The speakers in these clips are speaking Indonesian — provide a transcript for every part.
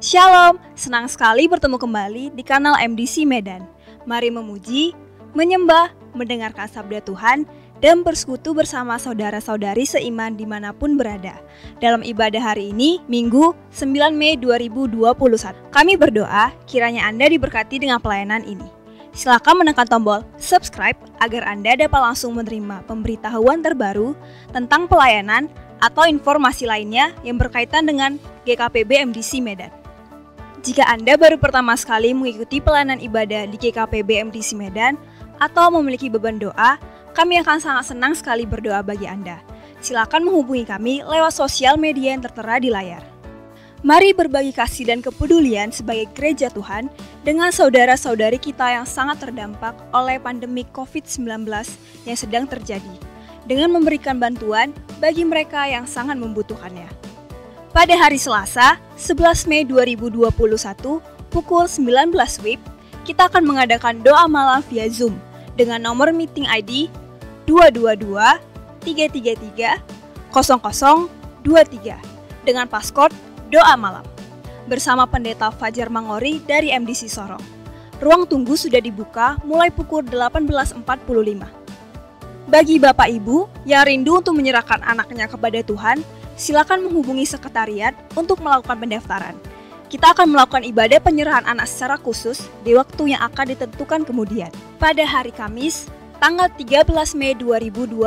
Shalom, senang sekali bertemu kembali di kanal MDC Medan. Mari memuji, menyembah, mendengarkan sabda Tuhan, dan bersekutu bersama saudara-saudari seiman dimanapun berada. Dalam ibadah hari ini, Minggu 9 Mei 2021. Kami berdoa kiranya Anda diberkati dengan pelayanan ini. Silakan menekan tombol subscribe agar Anda dapat langsung menerima pemberitahuan terbaru tentang pelayanan atau informasi lainnya yang berkaitan dengan GKPB MDC Medan. Jika Anda baru pertama sekali mengikuti pelayanan ibadah di GKPB MDC Medan atau memiliki beban doa, kami akan sangat senang sekali berdoa bagi Anda. Silakan menghubungi kami lewat sosial media yang tertera di layar. Mari berbagi kasih dan kepedulian sebagai gereja Tuhan dengan saudara-saudari kita yang sangat terdampak oleh pandemi COVID-19 yang sedang terjadi, dengan memberikan bantuan bagi mereka yang sangat membutuhkannya. Pada hari Selasa, 11 Mei 2021, pukul 19 WIB, kita akan mengadakan doa malam via Zoom dengan nomor meeting ID 222-333-0023 dengan passcode doa malam bersama Pendeta Fajar Mangori dari MDC Sorong. Ruang tunggu sudah dibuka mulai pukul 18.45. Bagi Bapak Ibu yang rindu untuk menyerahkan anaknya kepada Tuhan, silakan menghubungi sekretariat untuk melakukan pendaftaran. Kita akan melakukan ibadah penyerahan anak secara khusus di waktu yang akan ditentukan kemudian. Pada hari Kamis, tanggal 13 Mei 2021,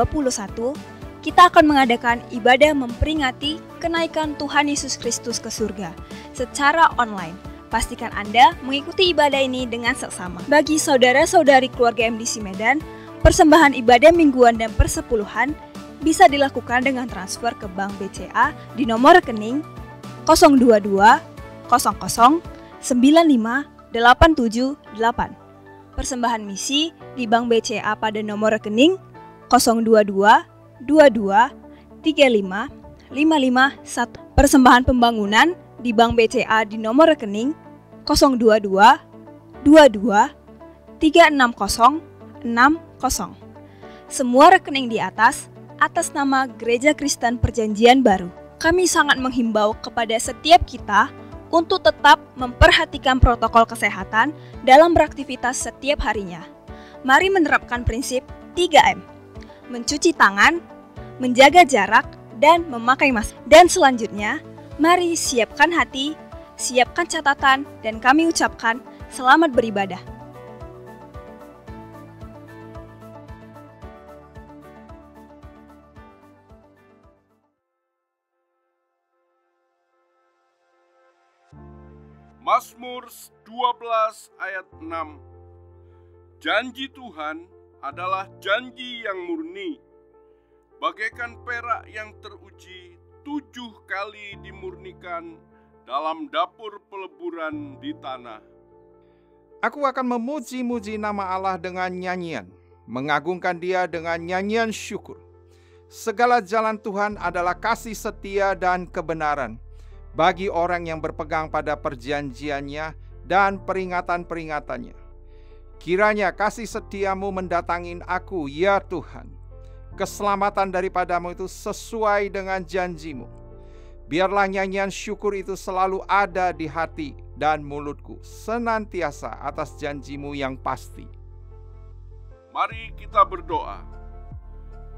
kita akan mengadakan ibadah memperingati kenaikan Tuhan Yesus Kristus ke surga secara online. Pastikan Anda mengikuti ibadah ini dengan seksama. Bagi saudara-saudari keluarga MDC Medan, persembahan ibadah mingguan dan persepuluhan bisa dilakukan dengan transfer ke Bank BCA di nomor rekening 022 00 95 878. Persembahan misi di Bank BCA pada nomor rekening 022 22 35 551. Persembahan pembangunan di Bank BCA di nomor rekening 022 22 360 60. Semua rekening di atas nama Gereja Kristen Perjanjian Baru. Kami sangat menghimbau kepada setiap kita untuk tetap memperhatikan protokol kesehatan dalam beraktivitas setiap harinya. Mari menerapkan prinsip 3M. Mencuci tangan, menjaga jarak, dan memakai masker. Dan selanjutnya, mari siapkan hati, siapkan catatan, dan kami ucapkan selamat beribadah. Mazmur 12 ayat 6. Janji Tuhan adalah janji yang murni, bagaikan perak yang teruji 7 kali dimurnikan dalam dapur peleburan di tanah. Aku akan memuji-muji nama Allah dengan nyanyian, mengagungkan Dia dengan nyanyian syukur. Segala jalan Tuhan adalah kasih setia dan kebenaran bagi orang yang berpegang pada perjanjiannya dan peringatan-peringatannya. Kiranya kasih setiamu mendatangin aku, ya Tuhan. Keselamatan daripadamu itu sesuai dengan janjimu. Biarlah nyanyian syukur itu selalu ada di hati dan mulutku, senantiasa atas janjimu yang pasti. Mari kita berdoa.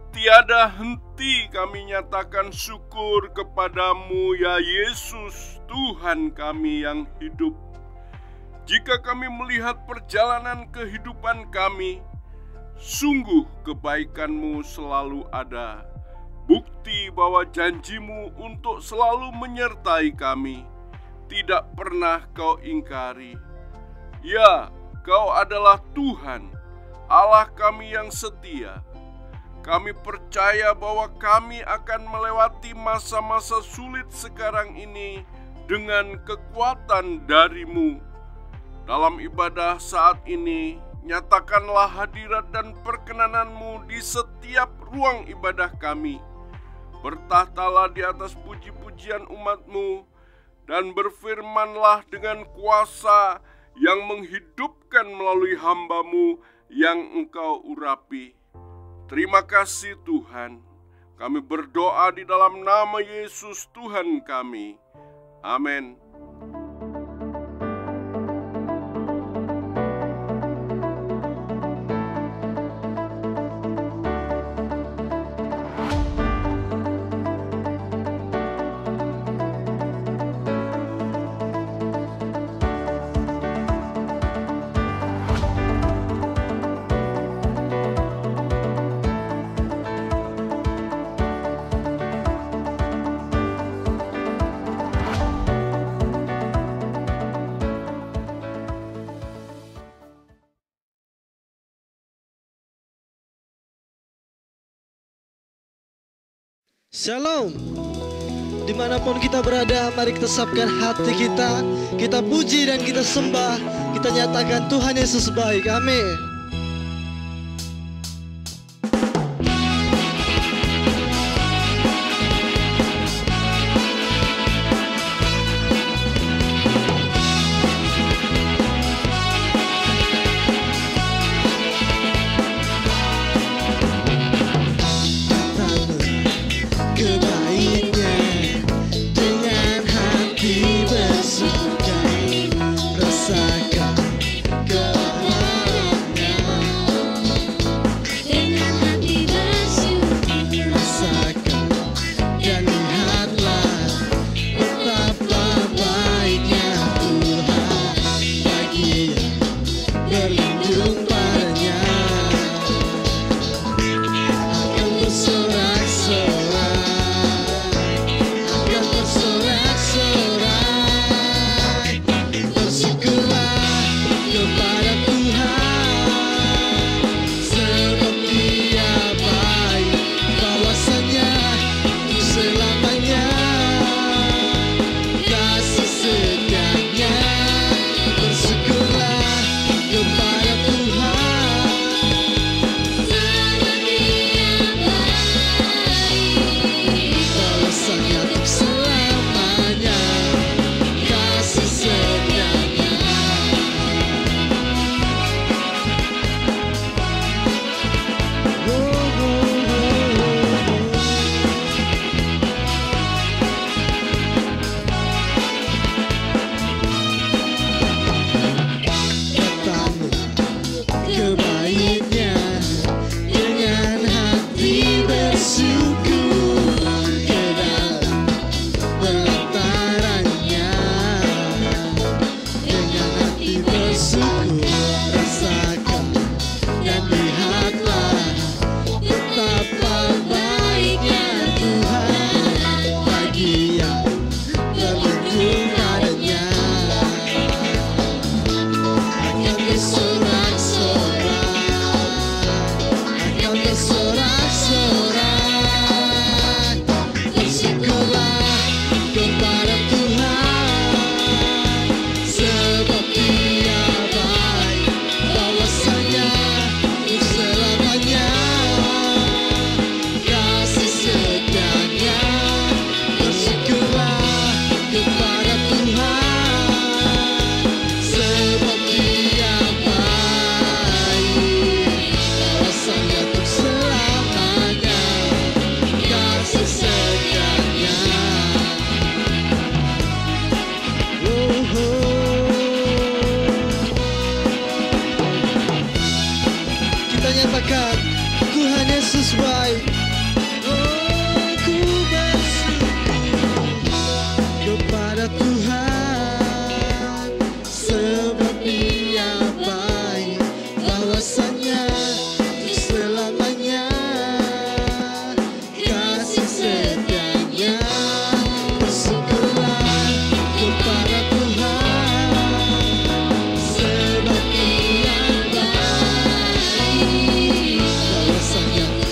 Tiada henti kami nyatakan syukur kepadamu, ya Yesus, Tuhan kami yang hidup. Jika kami melihat perjalanan kehidupan kami, sungguh kebaikan-Mu selalu ada. Bukti bahwa janji-Mu untuk selalu menyertai kami tidak pernah Kau ingkari. Ya, Kau adalah Tuhan, Allah kami yang setia. Kami percaya bahwa kami akan melewati masa-masa sulit sekarang ini dengan kekuatan dari-Mu. Dalam ibadah saat ini, nyatakanlah hadirat dan perkenanan-Mu di setiap ruang ibadah kami. Bertahtalah di atas puji-pujian umat-Mu, dan berfirmanlah dengan kuasa yang menghidupkan melalui hamba-Mu yang Engkau urapi. Terima kasih Tuhan. Kami berdoa di dalam nama Yesus Tuhan kami. Amin. Shalom. Dimanapun kita berada, mari kita sapkan hati kita. Kita puji dan kita sembah. Kita nyatakan Tuhan Yesus baik. Amin.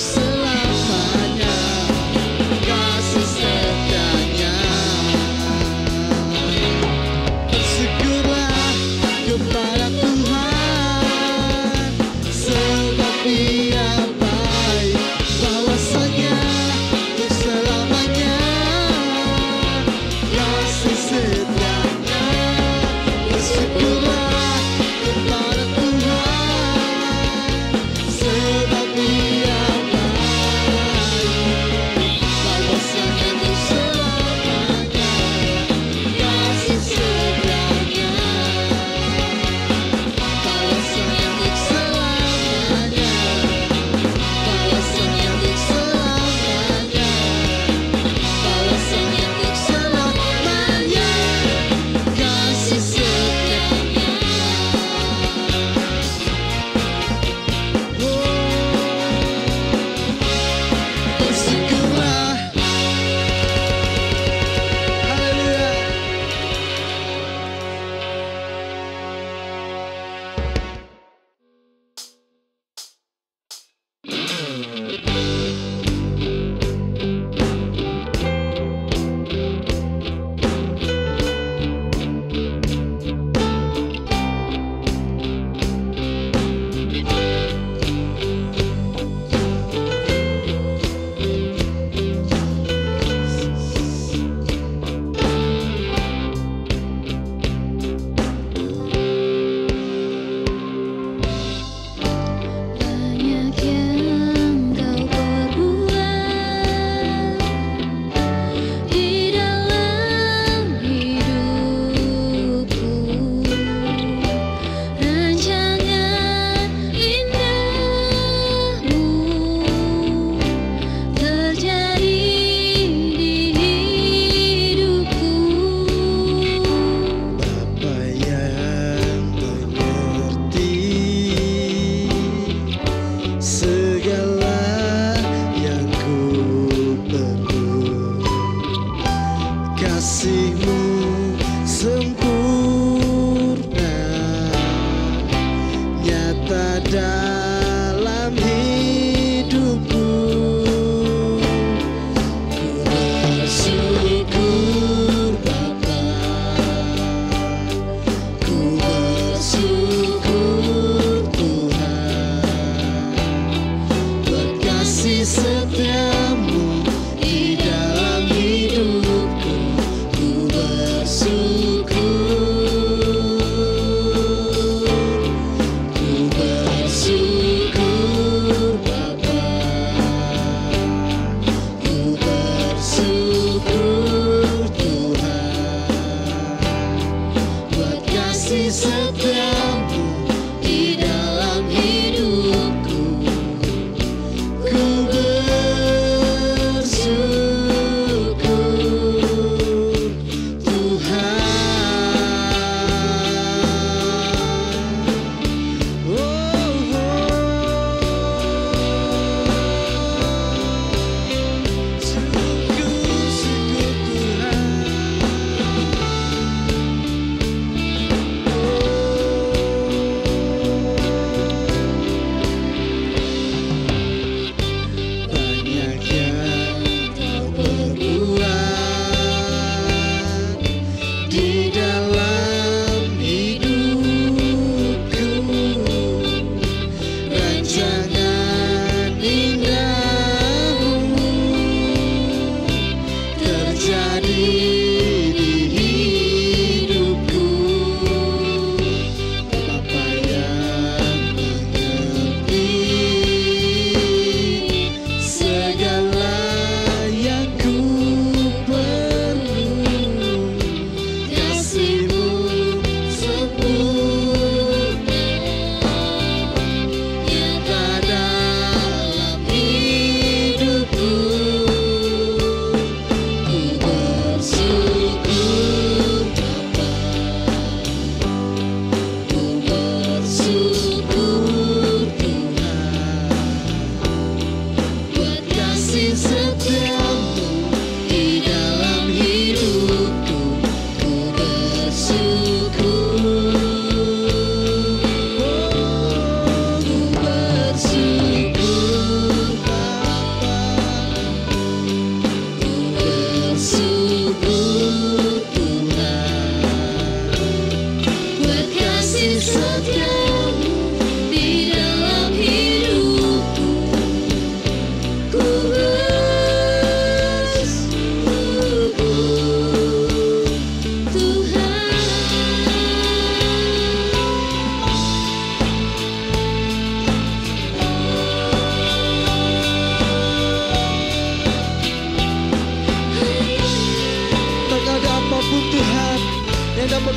Selamat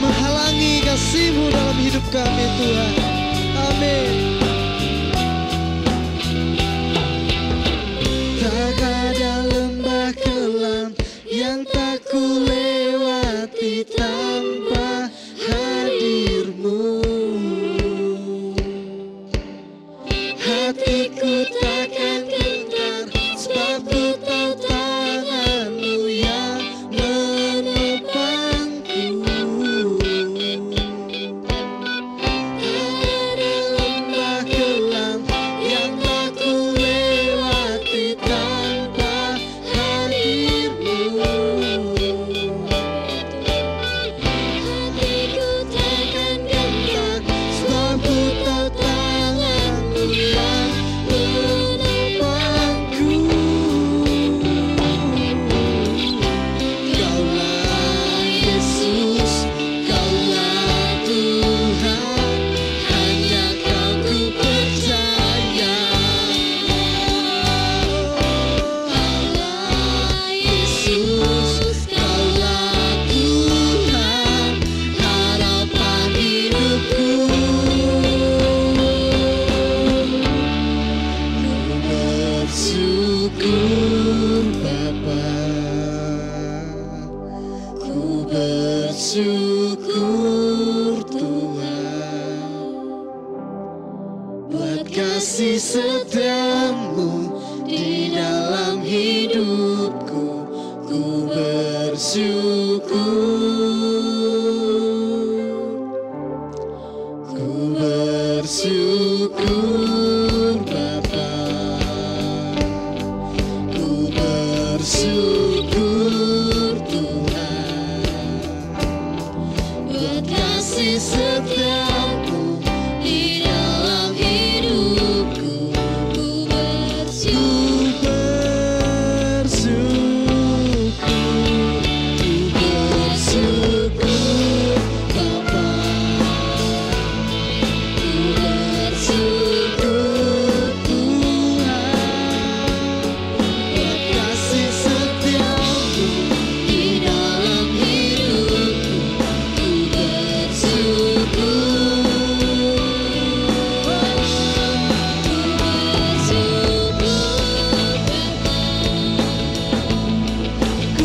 menghalangi kasih-Mu dalam hidup kami Tuhan. Amin. Tak ada lembah kelam yang tak ku lewati tanpa hadir-Mu. Hatiku takkan gentar sebab ku tahu tangan-Mu yang menopangku. Ada lembah kelam yang tak ku lewati tanpa hadir-Mu. Hatiku takkan gentar sebab ku tahu tangan-Mu yang menopangku. Kaulah Yesus, Kaulah Tuhan, hanya Kau ku percaya. Kaulah Yesus, Kaulah Tuhan, harapan hidupku. Bersyukur Bapa, ku bersyukur Tuhan, buat kasih setia-Mu di dalam hidupku. Ku bersyukur Bapa, ku bersyukur Tuhan, buat kasih setia-Mu di dalam hidupku. Ku bersyukur Bapa, ku bersyukur Tuhan, buat kasih setia-Mu di dalam hidupku. Ku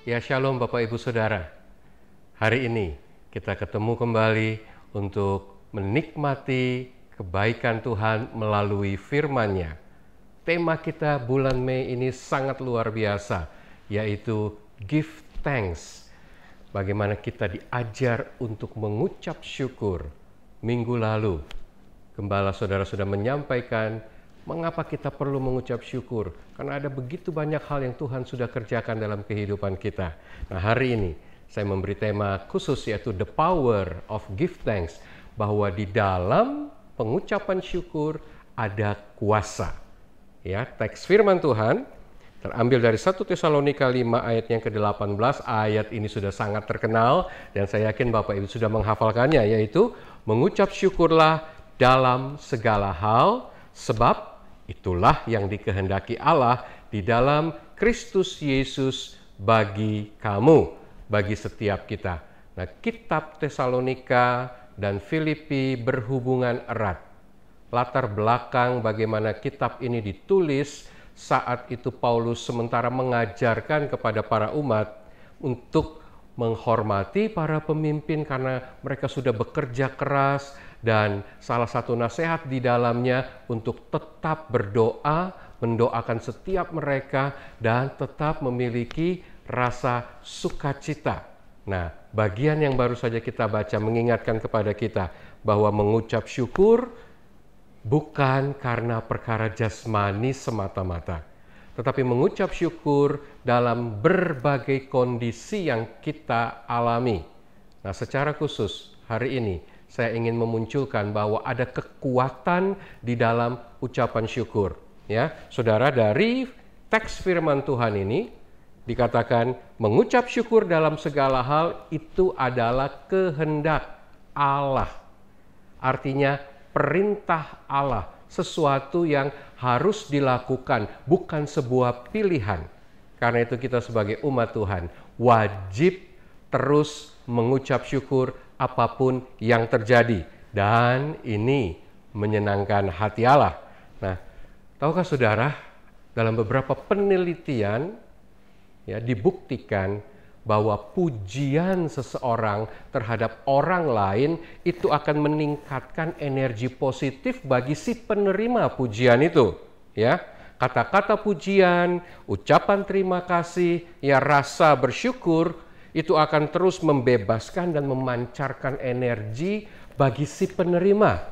Ya Shalom Bapak Ibu Saudara. Hari ini kita ketemu kembali untuk menikmati kebaikan Tuhan melalui firman-Nya. Tema kita bulan Mei ini sangat luar biasa, yaitu Give Thanks. Bagaimana kita diajar untuk mengucap syukur. Minggu lalu, Gembala Saudara sudah menyampaikan mengapa kita perlu mengucap syukur? Karena ada begitu banyak hal yang Tuhan sudah kerjakan dalam kehidupan kita. Nah, hari ini saya memberi tema khusus yaitu The Power of Give Thanks. Bahwa di dalam pengucapan syukur ada kuasa. Ya, teks firman Tuhan terambil dari 1 Tesalonika 5 ayat yang ke-18. Ayat ini sudah sangat terkenal dan saya yakin Bapak Ibu sudah menghafalkannya, yaitu mengucap syukurlah dalam segala hal, sebab itulah yang dikehendaki Allah di dalam Kristus Yesus bagi kamu, bagi setiap kita. Nah, kitab Tesalonika dan Filipi berhubungan erat. Latar belakang bagaimana kitab ini ditulis saat itu Paulus sementara mengajarkan kepada para umat untuk menghormati para pemimpin karena mereka sudah bekerja keras, dan salah satu nasihat di dalamnya untuk tetap berdoa, mendoakan setiap mereka dan tetap memiliki rasa sukacita. Nah, bagian yang baru saja kita baca mengingatkan kepada kita bahwa mengucap syukur bukan karena perkara jasmani semata-mata, tetapi mengucap syukur dalam berbagai kondisi yang kita alami. Nah, secara khusus hari ini saya ingin memunculkan bahwa ada kekuatan di dalam ucapan syukur. Ya, saudara, dari teks firman Tuhan ini dikatakan mengucap syukur dalam segala hal itu adalah kehendak Allah. Artinya perintah Allah, sesuatu yang harus dilakukan, bukan sebuah pilihan. Karena itu kita sebagai umat Tuhan wajib terus mengucap syukur apapun yang terjadi. Dan ini menyenangkan hati Allah. Nah, tahukah saudara, dalam beberapa penelitian ya, dibuktikan bahwa pujian seseorang terhadap orang lain itu akan meningkatkan energi positif bagi si penerima pujian itu. Ya, kata-kata pujian, ucapan terima kasih, ya rasa bersyukur itu akan terus membebaskan dan memancarkan energi bagi si penerima.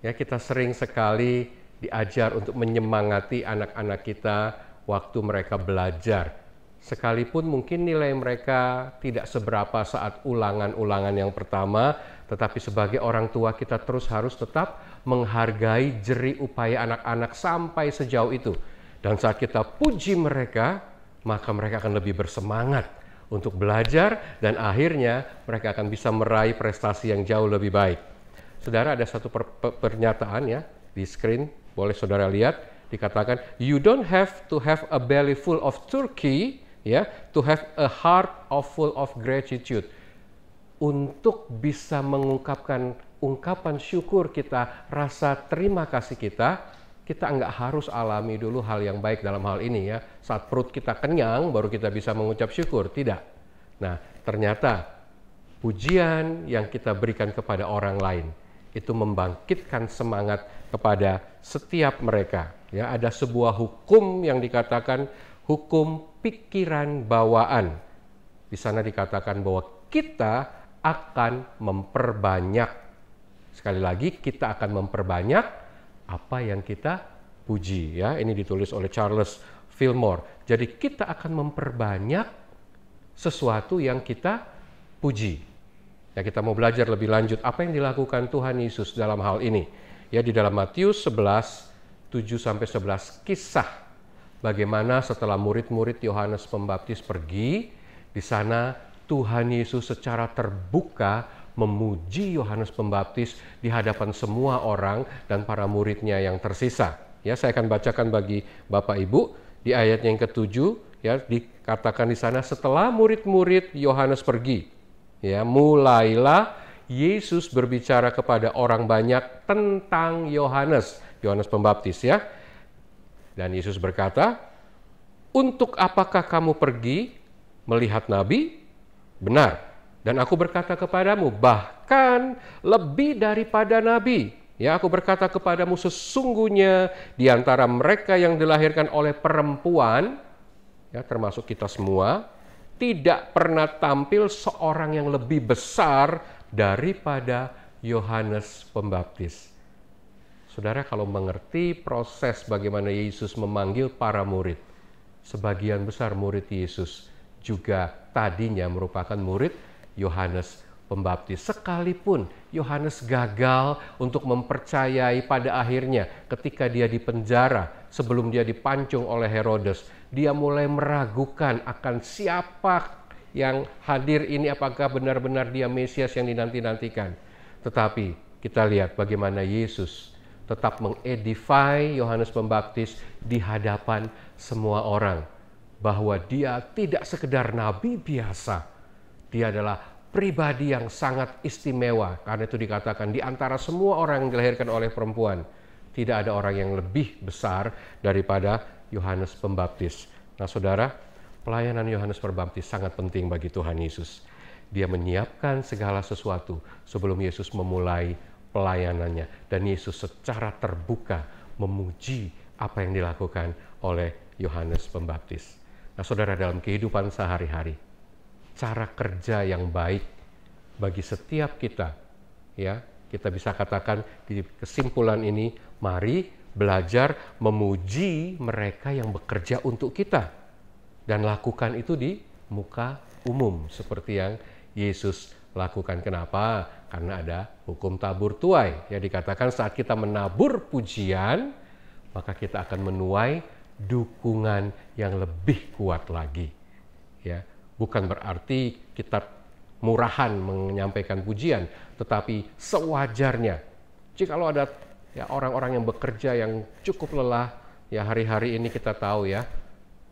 Ya, kita sering sekali diajar untuk menyemangati anak-anak kita waktu mereka belajar. Sekalipun mungkin nilai mereka tidak seberapa saat ulangan-ulangan yang pertama, tetapi sebagai orang tua kita terus harus tetap menghargai jerih upaya anak-anak sampai sejauh itu. Dan saat kita puji mereka, maka mereka akan lebih bersemangat untuk belajar dan akhirnya mereka akan bisa meraih prestasi yang jauh lebih baik. Saudara, ada satu pernyataan ya di screen, boleh saudara lihat, dikatakan you don't have to have a belly full of turkey ya, to have a heart full of gratitude. Untuk bisa mengungkapkan ungkapan syukur kita, rasa terima kasih kita enggak harus alami dulu hal yang baik dalam hal ini ya. Saat perut kita kenyang baru kita bisa mengucap syukur, tidak. Nah, ternyata pujian yang kita berikan kepada orang lain itu membangkitkan semangat kepada setiap mereka. Ya, ada sebuah hukum yang dikatakan hukum pikiran bawaan. Di sana dikatakan bahwa kita akan memperbanyak. Sekali lagi, kita akan memperbanyak apa yang kita puji. Ya, ini ditulis oleh Charles Fillmore. Jadi kita akan memperbanyak sesuatu yang kita puji. Ya, kita mau belajar lebih lanjut apa yang dilakukan Tuhan Yesus dalam hal ini. Ya, di dalam Matius 11, 7-11 kisah bagaimana setelah murid-murid Yohanes Pembaptis pergi, di sana Tuhan Yesus secara terbuka memuji Yohanes Pembaptis di hadapan semua orang dan para muridnya yang tersisa. Ya, saya akan bacakan bagi Bapak Ibu di ayat yang ke-7 ya, dikatakan di sana setelah murid-murid Yohanes pergi, ya, mulailah Yesus berbicara kepada orang banyak tentang Yohanes Pembaptis ya. Dan Yesus berkata, "Untuk apakah kamu pergi melihat nabi? Benar. Dan aku berkata kepadamu, bahkan lebih daripada nabi. Ya, aku berkata kepadamu sesungguhnya di antara mereka yang dilahirkan oleh perempuan, ya termasuk kita semua, tidak pernah tampil seorang yang lebih besar daripada Yohanes Pembaptis." Saudara, kalau mengerti proses bagaimana Yesus memanggil para murid, sebagian besar murid Yesus juga tadinya merupakan murid Yohanes Pembaptis. Sekalipun Yohanes gagal untuk mempercayai pada akhirnya ketika dia dipenjara sebelum dia dipancung oleh Herodes, dia mulai meragukan akan siapa yang hadir ini, apakah benar-benar dia Mesias yang dinanti-nantikan. Tetapi kita lihat bagaimana Yesus tetap mengedify Yohanes Pembaptis di hadapan semua orang bahwa dia tidak sekedar nabi biasa. Dia adalah pribadi yang sangat istimewa. Karena itu dikatakan di antara semua orang yang dilahirkan oleh perempuan, tidak ada orang yang lebih besar daripada Yohanes Pembaptis. Nah saudara, pelayanan Yohanes Pembaptis sangat penting bagi Tuhan Yesus. Dia menyiapkan segala sesuatu sebelum Yesus memulai pelayanannya. Dan Yesus secara terbuka memuji apa yang dilakukan oleh Yohanes Pembaptis. Nah saudara, dalam kehidupan sehari-hari, cara kerja yang baik bagi setiap kita, ya, kita bisa katakan di kesimpulan ini, mari belajar memuji mereka yang bekerja untuk kita. Dan lakukan itu di muka umum seperti yang Yesus lakukan. Kenapa? Karena ada hukum tabur tuai. Ya, dikatakan saat kita menabur pujian, maka kita akan menuai dukungan yang lebih kuat lagi. Ya, bukan berarti kita murahan menyampaikan pujian, tetapi sewajarnya. Jikalau ada ya orang-orang yang bekerja yang cukup lelah, ya hari-hari ini kita tahu ya,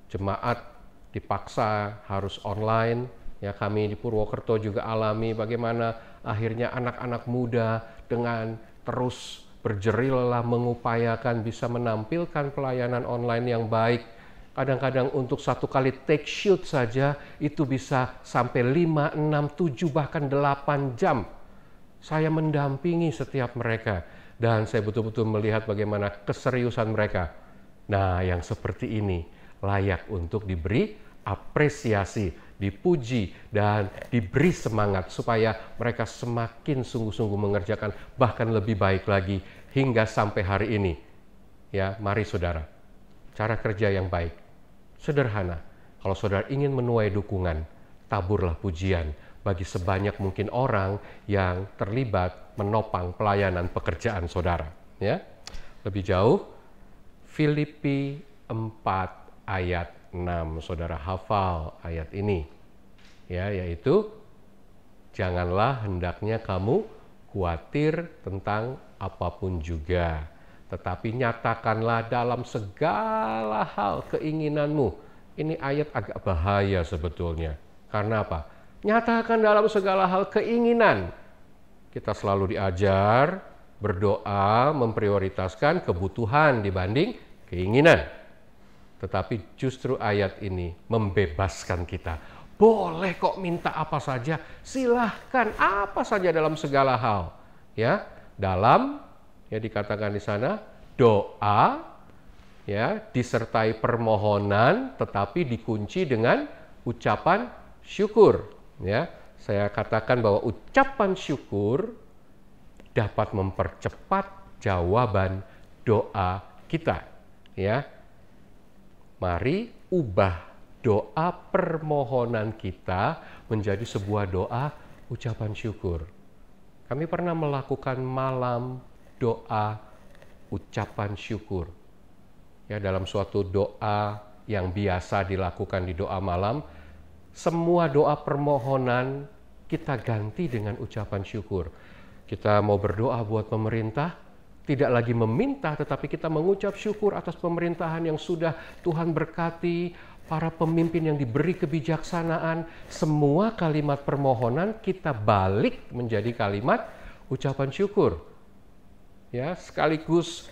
jemaat dipaksa harus online. Ya, kami di Purwokerto juga alami bagaimana akhirnya anak-anak muda dengan terus berjerih lelah mengupayakan bisa menampilkan pelayanan online yang baik. Kadang-kadang untuk satu kali take shoot saja itu bisa sampai 5, 6, 7 bahkan 8 jam. Saya mendampingi setiap mereka dan saya betul-betul melihat bagaimana keseriusan mereka. Nah, yang seperti ini layak untuk diberi apresiasi, dipuji, dan diberi semangat supaya mereka semakin sungguh-sungguh mengerjakan bahkan lebih baik lagi hingga sampai hari ini. Ya, mari saudara, cara kerja yang baik, sederhana. Kalau saudara ingin menuai dukungan, taburlah pujian bagi sebanyak mungkin orang yang terlibat menopang pelayanan pekerjaan saudara. Ya, lebih jauh, Filipi 4 ayat 6, saudara hafal ayat ini, ya, yaitu janganlah hendaknya kamu khawatir tentang apapun juga, tetapi nyatakanlah dalam segala hal keinginanmu. Ini ayat agak bahaya sebetulnya. Karena apa? Nyatakan dalam segala hal keinginan. Kita selalu diajar berdoa memprioritaskan kebutuhan dibanding keinginan. Tetapi justru ayat ini membebaskan kita. Boleh kok minta apa saja, silahkan apa saja dalam segala hal. Ya, dalam ya dikatakan di sana doa, ya disertai permohonan, tetapi dikunci dengan ucapan syukur. Ya, saya katakan bahwa ucapan syukur dapat mempercepat jawaban doa kita. Ya. Mari ubah doa permohonan kita menjadi sebuah doa ucapan syukur. Kami pernah melakukan malam doa ucapan syukur. Ya, dalam suatu doa yang biasa dilakukan di doa malam, semua doa permohonan kita ganti dengan ucapan syukur. Kita mau berdoa buat pemerintah, tidak lagi meminta, tetapi kita mengucap syukur atas pemerintahan yang sudah Tuhan berkati, para pemimpin yang diberi kebijaksanaan. Semua kalimat permohonan kita balik menjadi kalimat ucapan syukur. Ya, sekaligus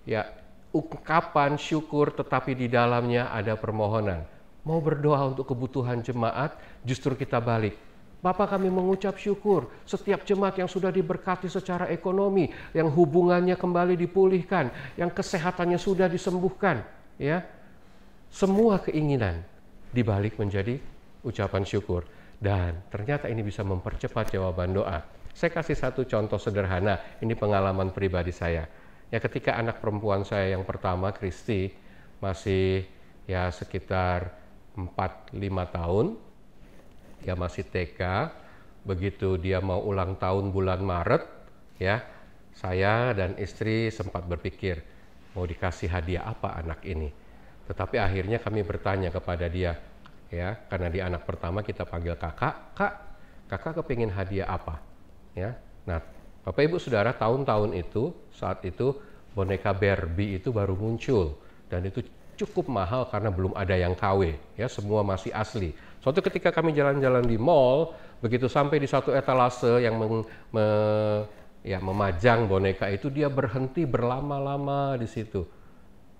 ya ungkapan syukur, tetapi di dalamnya ada permohonan. Mau berdoa untuk kebutuhan jemaat, justru kita balik. Bapak, kami mengucap syukur setiap jemaat yang sudah diberkati secara ekonomi, yang hubungannya kembali dipulihkan, yang kesehatannya sudah disembuhkan, ya. Semua keinginan dibalik menjadi ucapan syukur. Dan ternyata ini bisa mempercepat jawaban doa. Saya kasih satu contoh sederhana, ini pengalaman pribadi saya. Ya, ketika anak perempuan saya yang pertama, Kristi, masih ya sekitar 4-5 tahun, ya masih TK, begitu dia mau ulang tahun bulan Maret, ya saya dan istri sempat berpikir mau dikasih hadiah apa anak ini. Tetapi akhirnya kami bertanya kepada dia, ya karena dia anak pertama kita panggil kakak kepingin hadiah apa, ya. Nah, Bapak Ibu Saudara, tahun-tahun itu saat itu boneka Barbie itu baru muncul dan itu cukup mahal karena belum ada yang KW, ya, semua masih asli. Suatu ketika kami jalan-jalan di mall, begitu sampai di satu etalase yang memajang boneka itu, dia berhenti berlama-lama di situ.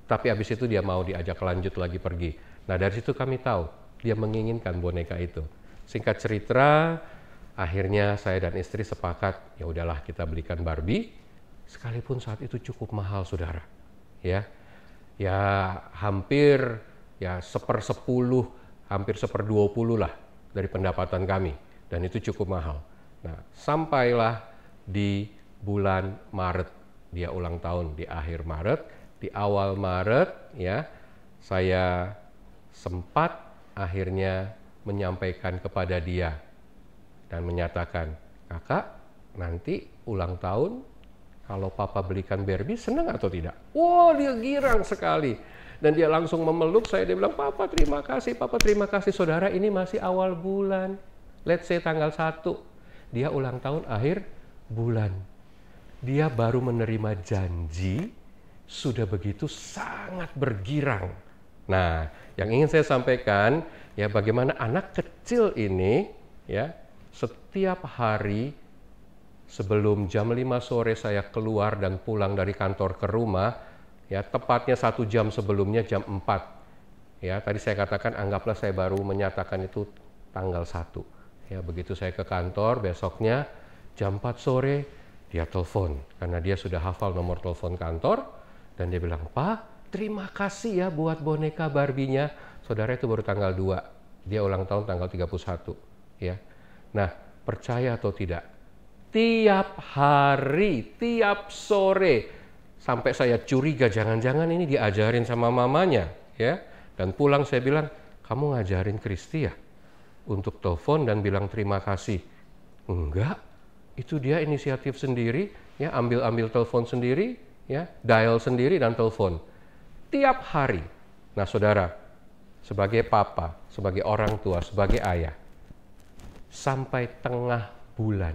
Tapi habis itu dia mau diajak lanjut lagi pergi. Nah, dari situ kami tahu dia menginginkan boneka itu. Singkat cerita, akhirnya saya dan istri sepakat, ya udahlah kita belikan Barbie, sekalipun saat itu cukup mahal, saudara. Ya hampir ya 1/10, hampir 1/20 lah dari pendapatan kami, dan itu cukup mahal. Nah, sampailah di bulan Maret, dia ulang tahun di akhir Maret, di awal Maret ya, saya sempat akhirnya menyampaikan kepada dia dan menyatakan, "Kakak, nanti ulang tahun kalau papa belikan Barbie, senang atau tidak?" Wow, dia girang sekali. Dan dia langsung memeluk saya, dia bilang, Papa terima kasih, saudara, ini masih awal bulan. Let's say tanggal 1. Dia ulang tahun akhir bulan. Dia baru menerima janji, sudah begitu sangat bergirang. Nah, yang ingin saya sampaikan, ya bagaimana anak kecil ini, ya setiap hari sebelum jam 5 sore saya keluar dan pulang dari kantor ke rumah, ya tepatnya 1 jam sebelumnya jam 4. Ya, tadi saya katakan anggaplah saya baru menyatakan itu tanggal 1. Ya, begitu saya ke kantor besoknya jam 4 sore dia telepon karena dia sudah hafal nomor telepon kantor dan dia bilang, "Pak, terima kasih ya buat boneka Barbie-nya." Saudara, itu baru tanggal 2. Dia ulang tahun tanggal 31, ya. Nah, percaya atau tidak, tiap hari, tiap sore, sampai saya curiga jangan-jangan ini diajarin sama mamanya, ya. Dan pulang saya bilang, "Kamu ngajarin Kristi ya untuk telepon dan bilang terima kasih?" "Enggak, itu dia inisiatif sendiri, ya, ambil telepon sendiri, ya, dial sendiri dan telepon tiap hari." Nah, saudara, sebagai papa, sebagai orang tua, sebagai ayah, sampai tengah bulan,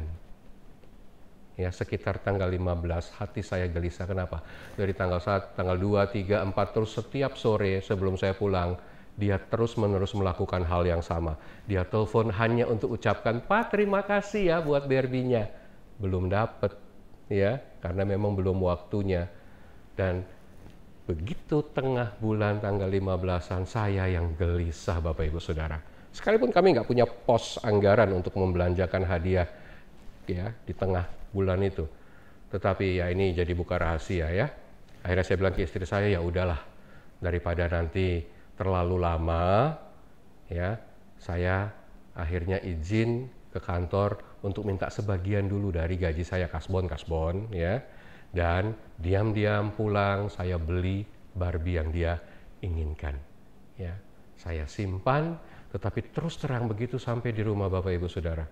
ya sekitar tanggal 15, hati saya gelisah. Kenapa? Dari tanggal 1, tanggal 2, 3, 4, terus setiap sore sebelum saya pulang, dia terus-menerus melakukan hal yang sama. Dia telepon hanya untuk ucapkan, "Pak, terima kasih ya buat Barbie-nya." Belum dapet, ya, karena memang belum waktunya. Dan begitu tengah bulan tanggal 15-an, saya yang gelisah, Bapak Ibu Saudara. Sekalipun kami nggak punya pos anggaran untuk membelanjakan hadiah, ya, di tengah bulan itu. Tetapi ya ini jadi buka rahasia, ya. Akhirnya saya bilang ke istri saya, ya udahlah, daripada nanti terlalu lama, ya, saya akhirnya izin ke kantor untuk minta sebagian dulu dari gaji saya, kasbon, ya. Dan diam-diam pulang saya beli Barbie yang dia inginkan, ya. Saya simpan, tetapi terus terang begitu sampai di rumah, Bapak Ibu Saudara,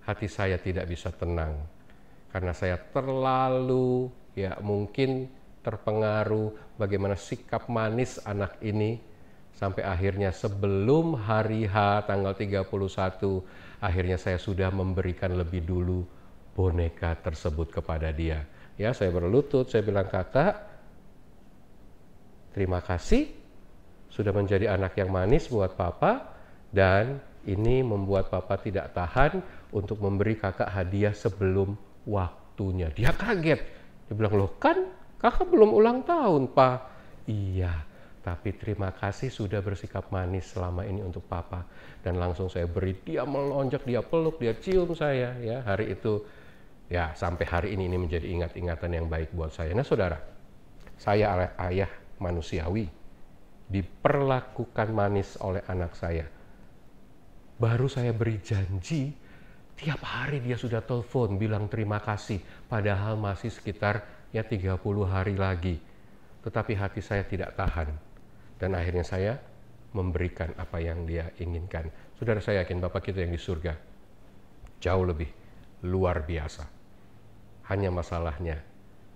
hati saya tidak bisa tenang. Karena saya terlalu, ya mungkin terpengaruh bagaimana sikap manis anak ini, sampai akhirnya sebelum hari H tanggal 31, akhirnya saya sudah memberikan lebih dulu boneka tersebut kepada dia. Ya, saya berlutut, saya bilang, "Kakak, terima kasih sudah menjadi anak yang manis buat Papa, dan ini membuat Papa tidak tahan untuk memberi kakak hadiah sebelum waktunya." Dia kaget. Dia bilang, "Loh, kan kakak belum ulang tahun, Pak." "Iya, tapi terima kasih sudah bersikap manis selama ini untuk Papa." Dan langsung saya beri, dia melonjak, dia peluk, dia cium saya, ya. Hari itu, ya sampai hari ini menjadi ingat-ingatan yang baik buat saya. Nah, saudara, saya ayah manusiawi, diperlakukan manis oleh anak saya. Baru saya beri janji, tiap hari dia sudah telepon bilang terima kasih, padahal masih sekitar ya 30 hari lagi. Tetapi hati saya tidak tahan, dan akhirnya saya memberikan apa yang dia inginkan. Saudara, saya yakin Bapak kita yang di surga jauh lebih luar biasa. Hanya masalahnya,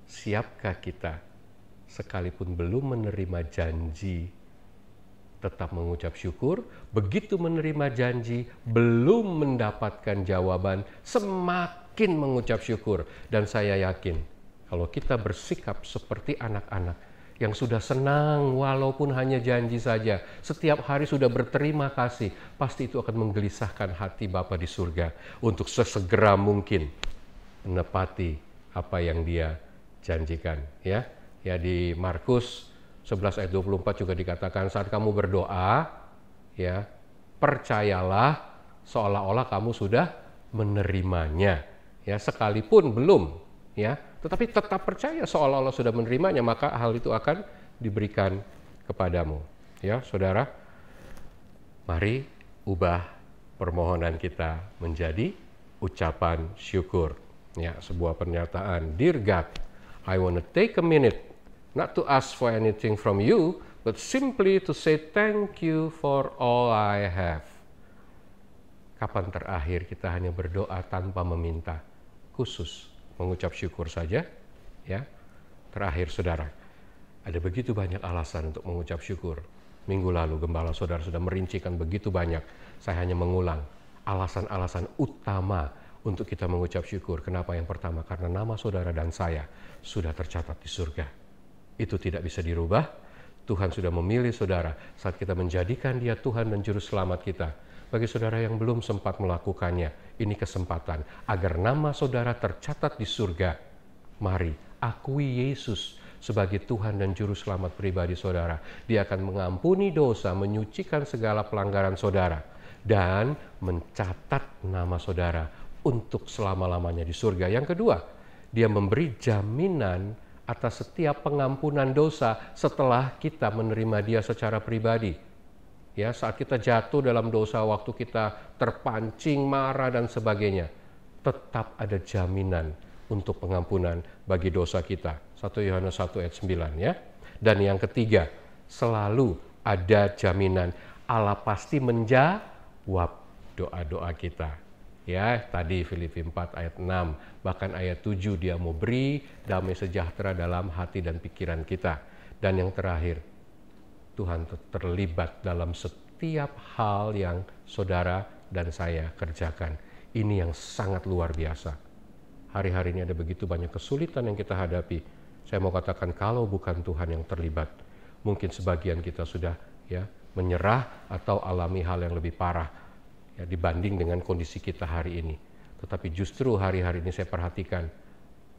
siapkah kita sekalipun belum menerima janji tetap mengucap syukur? Begitu menerima janji, belum mendapatkan jawaban, semakin mengucap syukur. Dan saya yakin, kalau kita bersikap seperti anak-anak yang sudah senang walaupun hanya janji saja, setiap hari sudah berterima kasih, pasti itu akan menggelisahkan hati Bapa di surga untuk sesegera mungkin menepati apa yang Dia janjikan. Ya, di Markus 11 ayat 24 juga dikatakan, saat kamu berdoa, ya, percayalah seolah-olah kamu sudah menerimanya. Ya, sekalipun belum, ya, tetapi tetap percaya seolah-olah sudah menerimanya, maka hal itu akan diberikan kepadamu. Ya, saudara, mari ubah permohonan kita menjadi ucapan syukur. Ya, sebuah pernyataan, Dear God, I want to take a minute not to ask for anything from you, but simply to say thank you for all I have. Kapan terakhir kita hanya berdoa tanpa meminta, khusus mengucap syukur saja? Ya, terakhir saudara, ada begitu banyak alasan untuk mengucap syukur. Minggu lalu gembala saudara sudah merincikan begitu banyak. Saya hanya mengulang alasan-alasan utama untuk kita mengucap syukur. Kenapa? Yang pertama, karena nama saudara dan saya sudah tercatat di surga. Itu tidak bisa dirubah. Tuhan sudah memilih saudara saat kita menjadikan Dia Tuhan dan Juru Selamat kita. Bagi saudara yang belum sempat melakukannya, ini kesempatan agar nama saudara tercatat di surga. Mari akui Yesus sebagai Tuhan dan Juru Selamat pribadi saudara. Dia akan mengampuni dosa, menyucikan segala pelanggaran saudara, dan mencatat nama saudara untuk selama-lamanya di surga. Yang kedua, Dia memberi jaminan atas setiap pengampunan dosa setelah kita menerima Dia secara pribadi. Ya, saat kita jatuh dalam dosa, waktu kita terpancing, marah dan sebagainya, tetap ada jaminan untuk pengampunan bagi dosa kita. 1 Yohanes 1 ayat 9 ya. Dan yang ketiga, selalu ada jaminan Allah pasti menjawab doa-doa kita. Ya, tadi Filipi 4 ayat 6, bahkan ayat 7 Dia mau beri damai sejahtera dalam hati dan pikiran kita. Dan yang terakhir, Tuhan terlibat dalam setiap hal yang saudara dan saya kerjakan. Ini yang sangat luar biasa. Hari-hari ini ada begitu banyak kesulitan yang kita hadapi. Saya mau katakan, kalau bukan Tuhan yang terlibat, mungkin sebagian kita sudah ya menyerah atau alami hal yang lebih parah ya, dibanding dengan kondisi kita hari ini. Tetapi justru hari-hari ini saya perhatikan,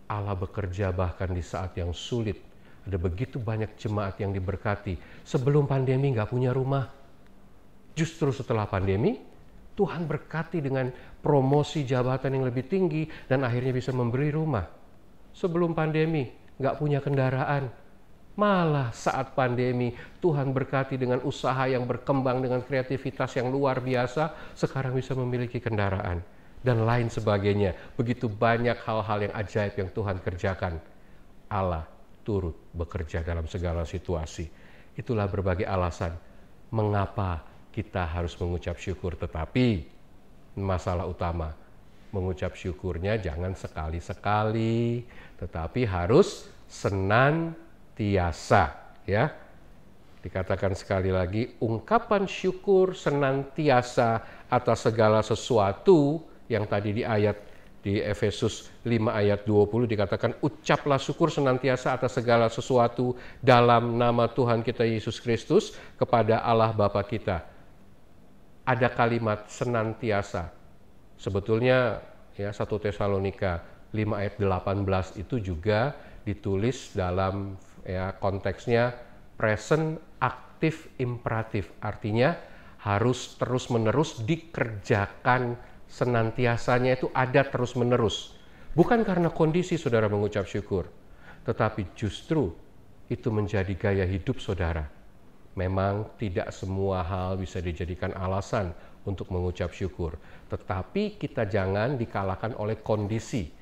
Allah bekerja bahkan di saat yang sulit. Ada begitu banyak jemaat yang diberkati. Sebelum pandemi nggak punya rumah. Justru setelah pandemi, Tuhan berkati dengan promosi jabatan yang lebih tinggi dan akhirnya bisa memberi rumah. Sebelum pandemi, nggak punya kendaraan. Malah saat pandemi, Tuhan berkati dengan usaha yang berkembang dengan kreativitas yang luar biasa, sekarang bisa memiliki kendaraan. Dan lain sebagainya. Begitu banyak hal-hal yang ajaib yang Tuhan kerjakan. Allah turut bekerja dalam segala situasi. Itulah berbagai alasan mengapa kita harus mengucap syukur. Tetapi masalah utama, mengucap syukurnya jangan sekali-sekali, tetapi harus senantiasa. Ya, dikatakan sekali lagi, ungkapan syukur senantiasa atas segala sesuatu. Yang tadi di ayat di Efesus 5 ayat 20 dikatakan, ucaplah syukur senantiasa atas segala sesuatu dalam nama Tuhan kita Yesus Kristus kepada Allah Bapa kita. Ada kalimat senantiasa. Sebetulnya ya 1 Tesalonika 5 ayat 18 itu juga ditulis dalam ya konteksnya present aktif imperatif. Artinya harus terus-menerus dikerjakan. Senantiasanya itu ada terus-menerus. Bukan karena kondisi saudara mengucap syukur, tetapi justru itu menjadi gaya hidup saudara. Memang tidak semua hal bisa dijadikan alasan untuk mengucap syukur, tetapi kita jangan dikalahkan oleh kondisi.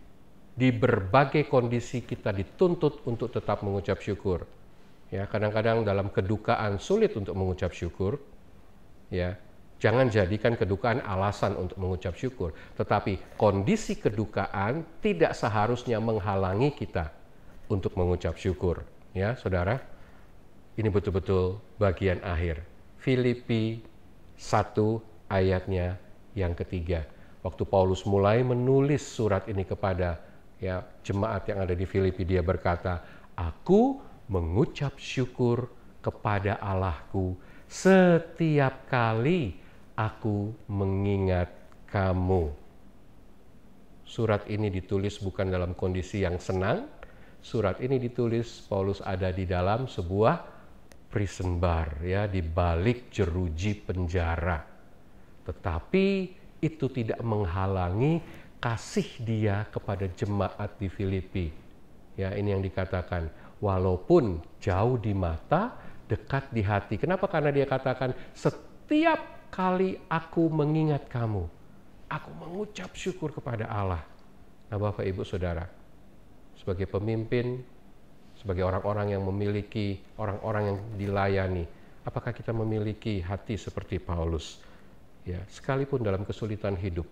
Di berbagai kondisi kita dituntut untuk tetap mengucap syukur. Ya, kadang-kadang dalam kedukaan sulit untuk mengucap syukur. Ya, jangan jadikan kedukaan alasan untuk mengucap syukur, tetapi kondisi kedukaan tidak seharusnya menghalangi kita untuk mengucap syukur. Ya, saudara, ini betul-betul bagian akhir. Filipi 1 ayatnya yang ketiga. Waktu Paulus mulai menulis surat ini kepada ya jemaat yang ada di Filipi, dia berkata, aku mengucap syukur kepada Allahku setiap kali aku mengingat kamu. Surat ini ditulis bukan dalam kondisi yang senang. Surat ini ditulis Paulus ada di dalam sebuah prison bar, ya, di balik jeruji penjara. Tetapi itu tidak menghalangi kasih dia kepada jemaat di Filipi. Ya, ini yang dikatakan, walaupun jauh di mata, dekat di hati. Kenapa? Karena dia katakan, setiap kali aku mengingat kamu, aku mengucap syukur kepada Allah. Nah, Bapak, Ibu, Saudara, sebagai pemimpin, sebagai orang-orang yang memiliki, orang-orang yang dilayani, apakah kita memiliki hati seperti Paulus? Ya, sekalipun dalam kesulitan hidup,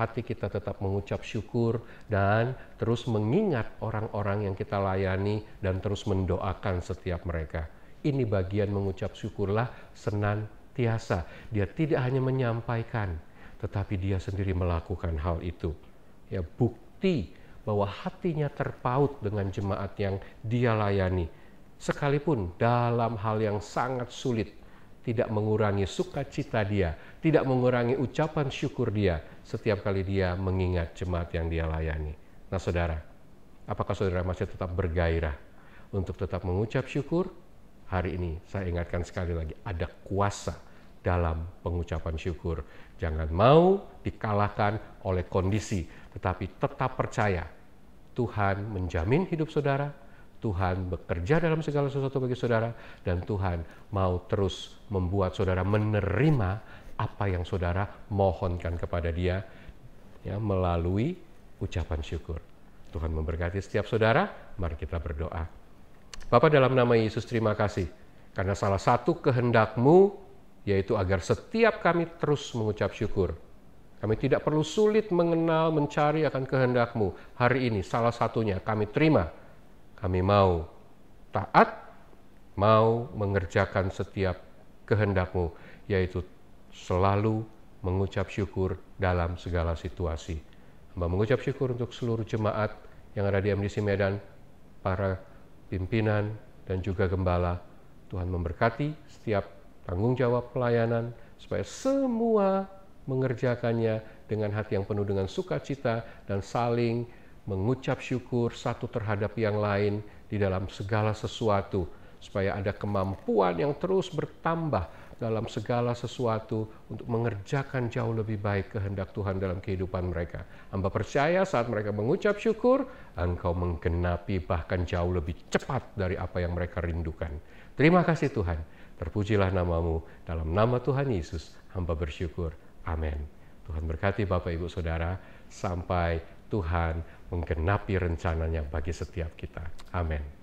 hati kita tetap mengucap syukur dan terus mengingat orang-orang yang kita layani dan terus mendoakan setiap mereka. Ini bagian mengucap syukurlah senantiasa. Dia tidak hanya menyampaikan, tetapi dia sendiri melakukan hal itu. Ya, bukti bahwa hatinya terpaut dengan jemaat yang dia layani. Sekalipun dalam hal yang sangat sulit, tidak mengurangi sukacita dia, tidak mengurangi ucapan syukur dia setiap kali dia mengingat jemaat yang dia layani. Nah, Saudara, apakah Saudara masih tetap bergairah untuk tetap mengucap syukur? Hari ini saya ingatkan sekali lagi, ada kuasa dalam pengucapan syukur. Jangan mau dikalahkan oleh kondisi, tetapi tetap percaya Tuhan menjamin hidup saudara, Tuhan bekerja dalam segala sesuatu bagi saudara, dan Tuhan mau terus membuat saudara menerima apa yang saudara mohonkan kepada Dia, ya, melalui ucapan syukur. Tuhan memberkati setiap saudara. Mari kita berdoa. Bapa, dalam nama Yesus, terima kasih karena salah satu kehendak-Mu yaitu agar setiap kami terus mengucap syukur. Kami tidak perlu sulit mengenal, mencari akan kehendak-Mu. Hari ini salah satunya kami terima. Kami mau taat, mau mengerjakan setiap kehendak-Mu, yaitu selalu mengucap syukur dalam segala situasi. Hamba mengucap syukur untuk seluruh jemaat yang ada di MDC Medan, para pimpinan dan juga gembala. Tuhan memberkati setiap tanggung jawab pelayanan, supaya semua mengerjakannya dengan hati yang penuh dengan sukacita dan saling mengucap syukur satu terhadap yang lain di dalam segala sesuatu, supaya ada kemampuan yang terus bertambah dalam segala sesuatu untuk mengerjakan jauh lebih baik kehendak Tuhan dalam kehidupan mereka. Hamba percaya saat mereka mengucap syukur, Engkau menggenapi bahkan jauh lebih cepat dari apa yang mereka rindukan. Terima kasih Tuhan, terpujilah nama-Mu. Dalam nama Tuhan Yesus, hamba bersyukur. Amin. Tuhan berkati Bapak Ibu Saudara, sampai Tuhan menggenapi rencananya bagi setiap kita. Amin.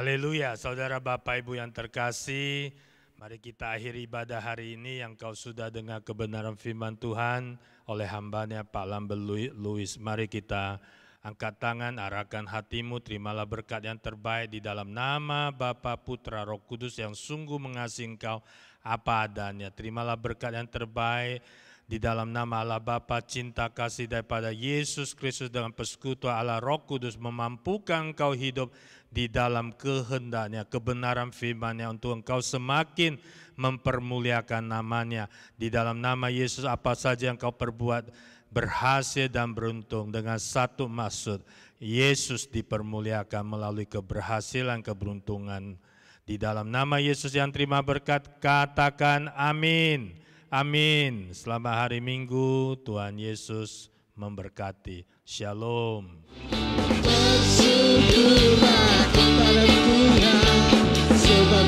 Haleluya, saudara Bapak Ibu yang terkasih, mari kita akhiri ibadah hari ini yang kau sudah dengar kebenaran firman Tuhan oleh hambanya Pak Lambert Louis. Mari kita angkat tangan, arahkan hatimu, terimalah berkat yang terbaik di dalam nama Bapa, Putra, Roh Kudus yang sungguh mengasihi engkau apa adanya. Terimalah berkat yang terbaik di dalam nama Allah Bapa, cinta kasih daripada Yesus Kristus dengan persekutuan Allah Roh Kudus memampukan engkau hidup di dalam kehendaknya, kebenaran firman-Nya untuk engkau semakin mempermuliakan namanya. Di dalam nama Yesus apa saja yang kau perbuat berhasil dan beruntung dengan satu maksud, Yesus dipermuliakan melalui keberhasilan, keberuntungan. Di dalam nama Yesus yang terima berkat, katakan amin. Amin. Selamat hari Minggu, Tuhan Yesus memberkati. Shalom. Bersyukurlah kepada Tuhan sebab